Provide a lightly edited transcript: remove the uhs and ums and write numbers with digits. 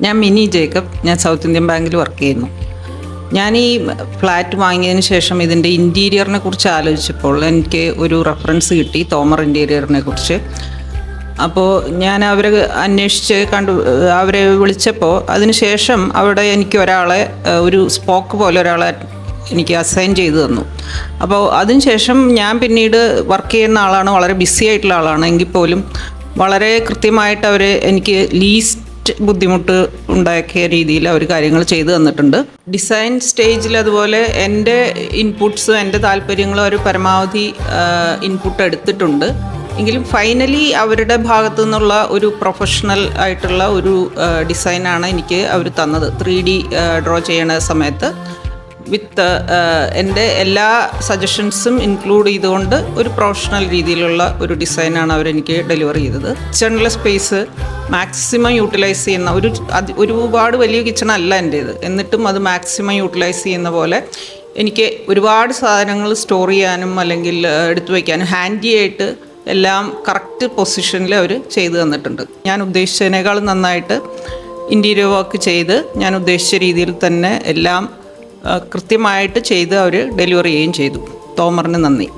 ഞാൻ mini Jacob. ഞാൻ south Indian ബാങ്കിൽ വർക്ക് ചെയ്യുന്നു. ഞാൻ ഈ ഫ്ലാറ്റ് വാങ്ങിയതിന് ശേഷം ഇതിൻ്റെ ഇൻറ്റീരിയറിനെ കുറിച്ച് ആലോചിച്ചപ്പോൾ എനിക്ക് ഒരു റെഫറൻസ് കിട്ടി, തോമർ ഇൻറ്റീരിയറിനെ കുറിച്ച്. അപ്പോൾ ഞാൻ അവരെ അന്വേഷിച്ച് അവരെ വിളിച്ചപ്പോൾ അതിന് ശേഷം അവിടെ എനിക്ക് ഒരു സ്പോക്ക് പോലെ ഒരാളെ എനിക്ക് അസൈൻ ചെയ്തു തന്നു. അപ്പോൾ അതിനുശേഷം ഞാൻ പിന്നീട് വർക്ക് ചെയ്യുന്ന ആളാണ്, വളരെ ബിസി ആയിട്ടുള്ള ആളാണ്. എങ്കിൽ പോലും വളരെ കൃത്യമായിട്ട് അവർ എനിക്ക് ലീസ്റ്റ് ബുദ്ധിമുട്ട് ഉണ്ടാക്കിയ രീതിയിൽ അവർ കാര്യങ്ങൾ ചെയ്തു തന്നിട്ടുണ്ട്. ഡിസൈൻ സ്റ്റേജിൽ അതുപോലെ എൻ്റെ ഇൻപുട്സും എൻ്റെ താല്പര്യങ്ങളും അവർ പരമാവധി ഇൻപുട്ട് എടുത്തിട്ടുണ്ട്. എങ്കിലും ഫൈനലി അവരുടെ ഭാഗത്തു നിന്നുള്ള ഒരു പ്രൊഫഷണൽ ആയിട്ടുള്ള ഒരു ഡിസൈനാണ് എനിക്ക് അവർ തന്നത്. 3D ഡ്രോ ചെയ്യണ സമയത്ത് വിത്ത് എൻ്റെ എല്ലാ സജഷൻസും ഇൻക്ലൂഡ് ചെയ്തുകൊണ്ട് ഒരു പ്രൊഫഷണൽ രീതിയിലുള്ള ഒരു ഡിസൈനാണ് അവരെനിക്ക് ഡെലിവർ ചെയ്തത്. കിച്ചണിലെ സ്പേസ് മാക്സിമം യൂട്ടിലൈസ് ചെയ്യുന്ന ഒരുപാട് വലിയ കിച്ചണല്ല എൻ്റേത്, എന്നിട്ടും അത് മാക്സിമം യൂട്ടിലൈസ് ചെയ്യുന്ന പോലെ എനിക്ക് ഒരുപാട് സാധനങ്ങൾ സ്റ്റോർ ചെയ്യാനും അല്ലെങ്കിൽ എടുത്തു വയ്ക്കാനും ഹാൻഡി ആയിട്ട് എല്ലാം കറക്റ്റ് പൊസിഷനിൽ അവർ ചെയ്തു തന്നിട്ടുണ്ട്. ഞാൻ ഉദ്ദേശിച്ചതിനേക്കാൾ നന്നായിട്ട് ഇൻറ്റീരിയർ വർക്ക് ചെയ്ത് ഞാൻ ഉദ്ദേശിച്ച രീതിയിൽ തന്നെ എല്ലാം കൃത്യമായിട്ട് ചെയ്ത് അവർ ഡെലിവറി ചെയ്യുകയും ചെയ്തു. തോമറിന് നന്ദി.